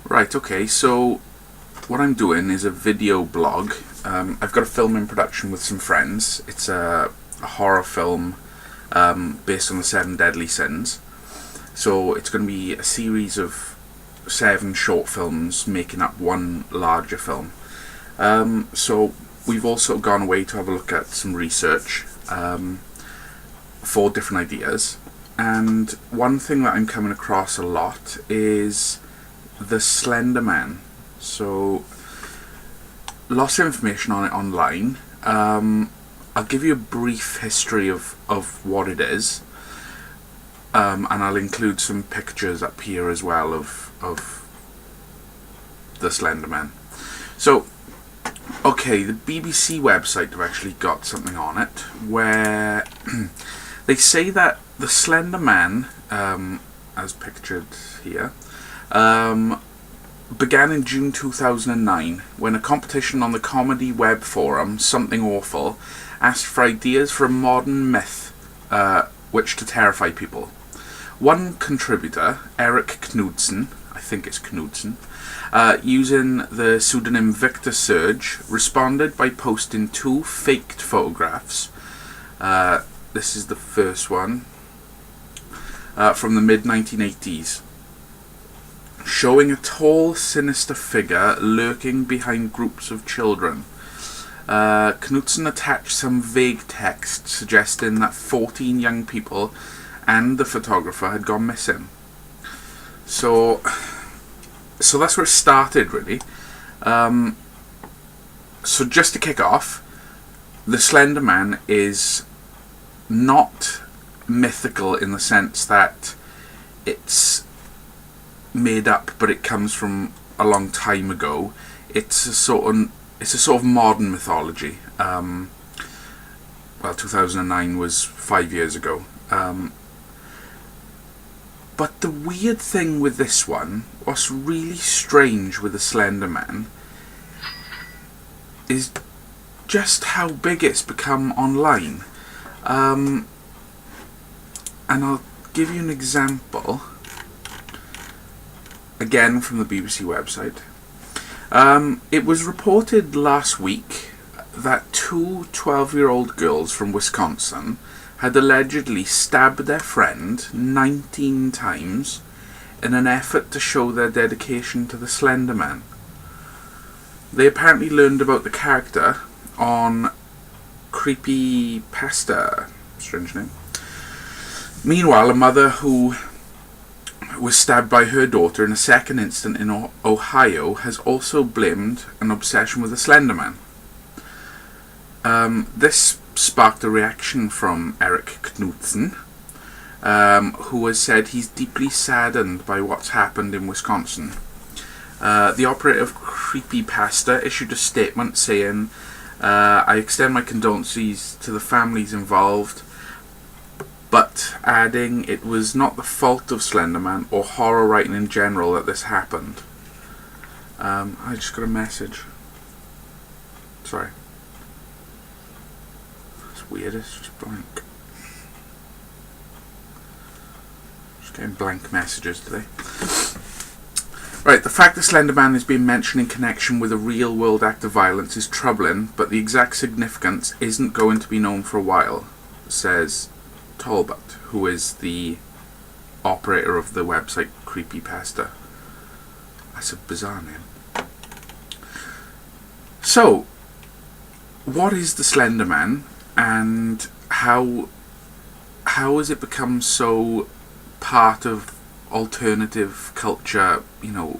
Right, okay, so what I'm doing is a video blog. I've got a film in production with some friends. It's a horror film based on the 7 deadly sins. So it's going to be a series of 7 short films making up one larger film. So we've also gone away to have a look at some research for different ideas. And one thing that I'm coming across a lot is the Slender Man. So lots of information on it online. I'll give you a brief history of what it is, and I'll include some pictures up here as well of the Slender Man. So, okay, the BBC website have actually got something on it where they say that the Slender Man, as pictured here, began in June 2009 when a competition on the comedy web forum Something Awful asked for ideas for a modern myth which to terrify people. One contributor, Eric Knudsen, I think it's Knudsen, using the pseudonym Victor Surge, responded by posting 2 faked photographs. This is the first one from the mid-1980s. Showing a tall, sinister figure lurking behind groups of children. Knudsen attached some vague text suggesting that 14 young people and the photographer had gone missing. So that's where it started, really. So just to kick off, the Slender Man is not mythical in the sense that it's made up, but it comes from a long time ago. It's a sort of modern mythology. Well, 2009 was 5 years ago. But the weird thing with this one, what's really strange with the Slender Man, is just how big it's become online. And I'll give you an example. Again from the BBC website. It was reported last week that 2 12-year-old girls from Wisconsin had allegedly stabbed their friend 19 times in an effort to show their dedication to the Slender Man. They apparently learned about the character on Creepypasta, strange name. Meanwhile, a mother who was stabbed by her daughter in a second incident in Ohio has also blamed an obsession with the Slender Man. This sparked a reaction from Eric Knudsen, who has said he's deeply saddened by what's happened in Wisconsin. The operator of Creepypasta issued a statement saying, I extend my condolences to the families involved, but adding it was not the fault of Slenderman or horror writing in general that this happened. I just got a message. Sorry. It's weird, it's just blank. Just getting blank messages today. Right, the fact that Slenderman is being mentioned in connection with a real-world act of violence is troubling, but the exact significance isn't going to be known for a while, says Talbot, who is the operator of the website Creepypasta. That's a bizarre name. So, what is the Slender Man, and how has it become so part of alternative culture,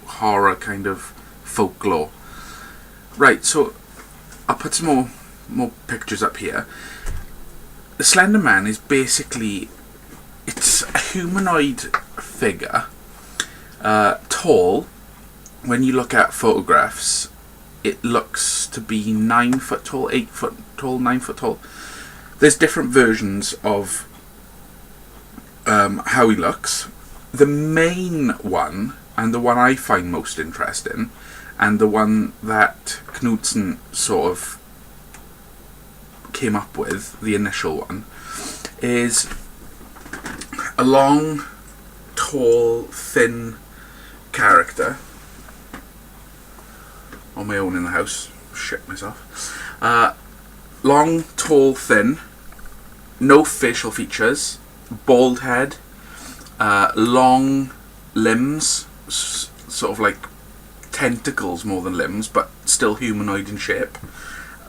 horror kind of folklore? Right, so I'll put some more pictures up here. The Slender Man is basically, it's a humanoid figure, tall. When you look at photographs, it looks to be 9 foot tall, 8 foot tall, 9 foot tall. There's different versions of how he looks. The main one, and the one I find most interesting, and the one that Knudsen sort of came up with, the initial one, is a long, tall, thin character on my own in the house. Shit myself. Long, tall, thin, no facial features, bald head, long limbs, sort of like tentacles more than limbs, but still humanoid in shape,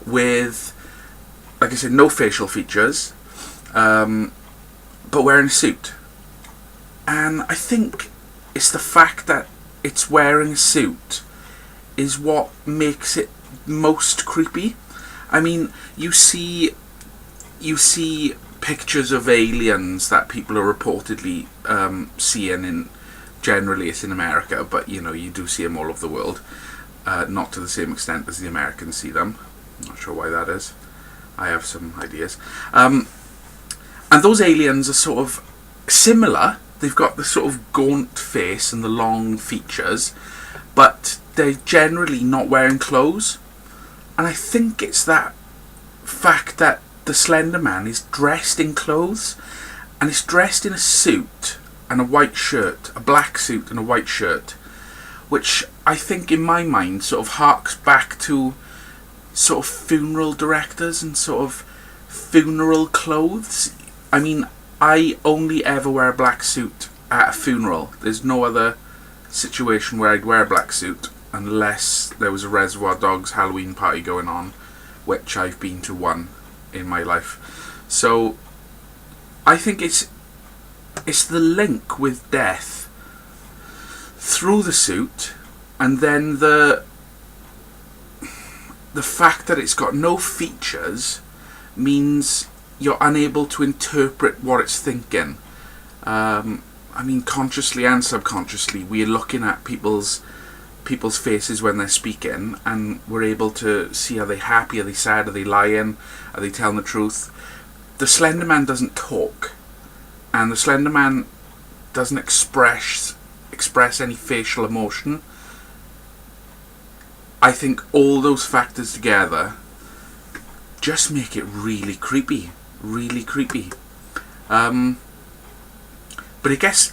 with, like I said, no facial features, but wearing a suit. And I think it's the fact that it's wearing a suit is what makes it most creepy. I mean, you see pictures of aliens that people are reportedly seeing in, generally it's in America, but you know, you do see them all over the world, not to the same extent as the Americans see them. I'm not sure why that is. I have some ideas. And those aliens are sort of similar. They've got the sort of gaunt face and the long features, but they're generally not wearing clothes. And I think it's that fact that the Slender Man is dressed in clothes, and it's dressed in a suit and a white shirt, a black suit and a white shirt, which I think in my mind sort of harks back to sort of funeral directors and sort of funeral clothes. I mean, I only ever wear a black suit at a funeral. There's no other situation where I'd wear a black suit unless there was a Reservoir Dogs Halloween party going on, which I've been to one in my life. So I think it's the link with death through the suit, and then the fact that it's got no features means you're unable to interpret what it's thinking. I mean, consciously and subconsciously, we're looking at people's faces when they're speaking, and we're able to see, are they happy, are they sad, are they lying, are they telling the truth. The Slender Man doesn't talk, and the Slender Man doesn't express any facial emotion. I think all those factors together just make it really creepy. But it gets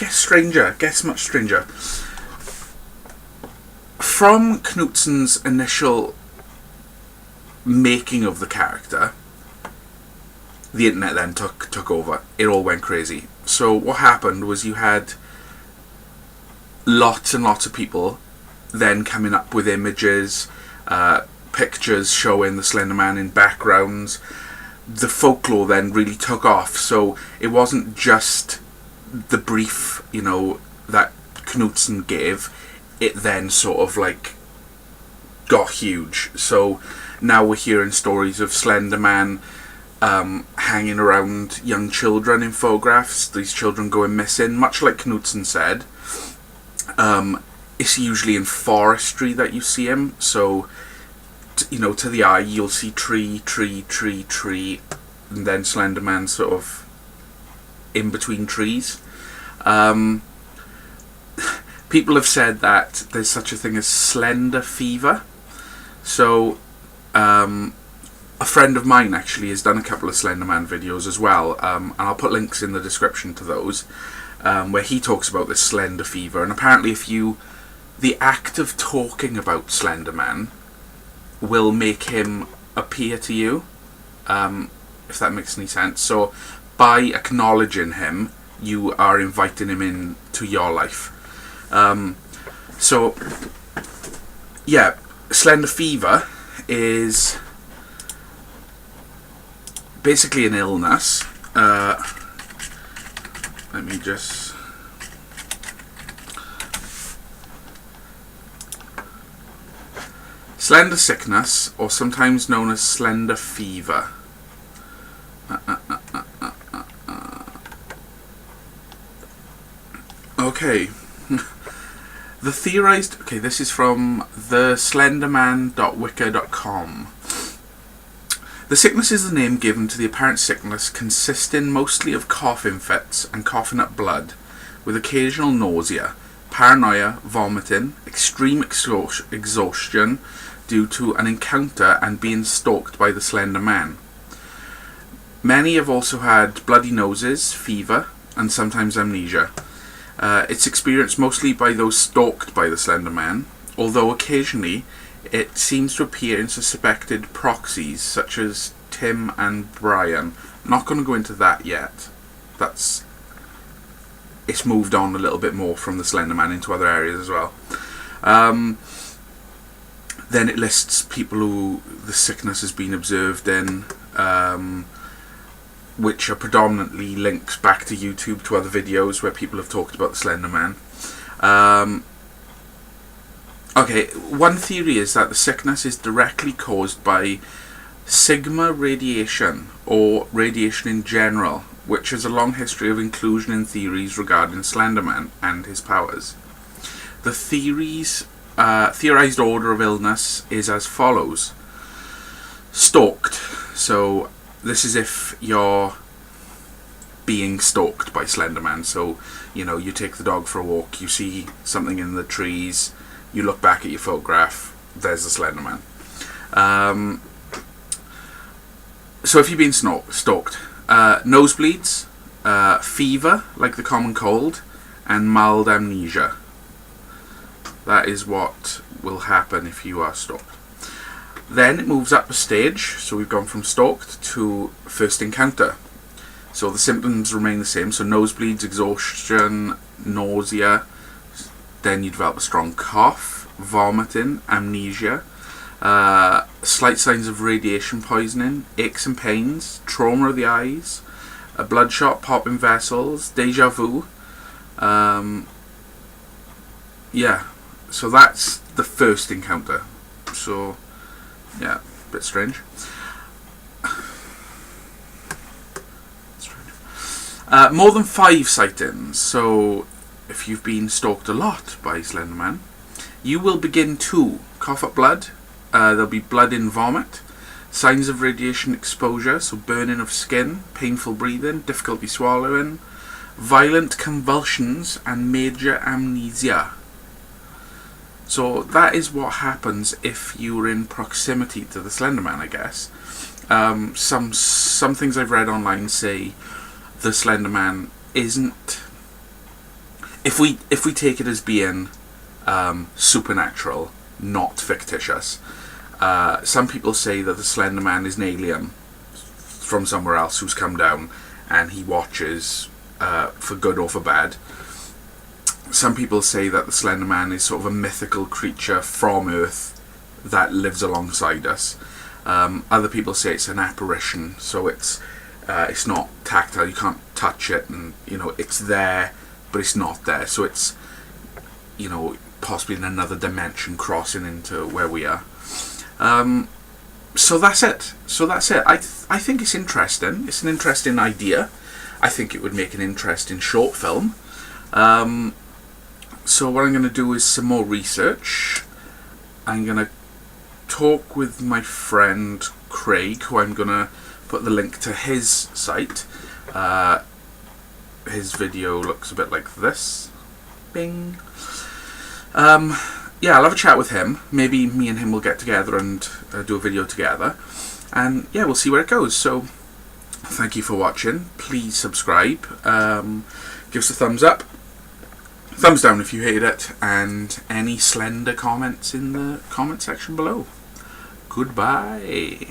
stranger. It gets much stranger. From Knutson's initial making of the character, the internet then took over. It all went crazy. So what happened was you had lots and lots of people then coming up with images, pictures showing the Slender Man in backgrounds. The folklore then really took off. So it wasn't just the brief, you know, that Knutson gave. It then sort of like got huge. So now we're hearing stories of Slender Man hanging around young children in photographs, these children going missing, much like Knutson said. It's usually in forestry that you see him, so you know, to the eye you'll see tree, and then Slender Man sort of in between trees. People have said that there's such a thing as slender fever. So a friend of mine actually has done a couple of Slender Man videos as well, and I'll put links in the description to those, where he talks about this slender fever. And apparently the act of talking about Slender Man will make him appear to you, if that makes any sense. So by acknowledging him, you are inviting him into your life. So yeah, slender fever is basically an illness. Let me just... Slender sickness, or sometimes known as slender fever. Okay. The theorized... Okay, this is from theslenderman.wicca.com. The sickness is the name given to the apparent sickness, consisting mostly of coughing fits and coughing up blood, with occasional nausea, paranoia, vomiting, extreme exhaustion due to an encounter and being stalked by the Slender Man. Many have also had bloody noses, fever, and sometimes amnesia. It's experienced mostly by those stalked by the Slender Man, although occasionally it seems to appear in suspected proxies such as Tim and Brian. I'm not going to go into that yet. It's moved on a little bit more from the Slender Man into other areas as well. Then it lists people who the sickness has been observed in, which are predominantly links back to YouTube to other videos where people have talked about the Slender Man. Okay, one theory is that the sickness is directly caused by sigma radiation, or radiation in general, which has a long history of inclusion in theories regarding Slender Man and his powers. The theorized order of illness is as follows. Stalked. So this is if you're being stalked by Slender Man. So, you know, you take the dog for a walk, you see something in the trees, you look back at your photograph, there's the Slender Man. So if you've been stalked, nosebleeds, fever, like the common cold, and mild amnesia. That is what will happen if you are stalked. Then it moves up a stage, so we've gone from stalked to first encounter. So the symptoms remain the same, so nosebleeds, exhaustion, nausea, then you develop a strong cough, vomiting, amnesia, slight signs of radiation poisoning, aches and pains, trauma of the eyes, a bloodshot, popping vessels, deja vu. Yeah, so that's the first encounter. So, yeah, a bit strange. More than 5 sightings. So, if you've been stalked a lot by Slender Man, you will begin to cough up blood. There'll be blood in vomit, signs of radiation exposure, so burning of skin, painful breathing, difficulty swallowing, violent convulsions, and major amnesia. So that is what happens if you're in proximity to the Slender Man, I guess. Some things I've read online say the Slender Man isn't. If we take it as being supernatural, not fictitious, some people say that the Slender Man is an alien from somewhere else who's come down and he watches for good or for bad. Some people say that the Slender Man is sort of a mythical creature from Earth that lives alongside us. Other people say it's an apparition, so it's not tactile, you can't touch it, and you know it's there, but it's not there. So it's, you know, possibly in another dimension crossing into where we are. So that's it. I think it's interesting. It's an interesting idea. I think it would make an interesting short film. So what I'm going to do is some more research. I'm going to talk with my friend Craig, who I'm going to put the link to his site. His video looks a bit like this. Bing. Yeah, I'll have a chat with him. Maybe me and him will get together and do a video together. And yeah, we'll see where it goes. So, thank you for watching. Please subscribe. Give us a thumbs up. Thumbs down if you hate it. And any slender comments in the comment section below. Goodbye.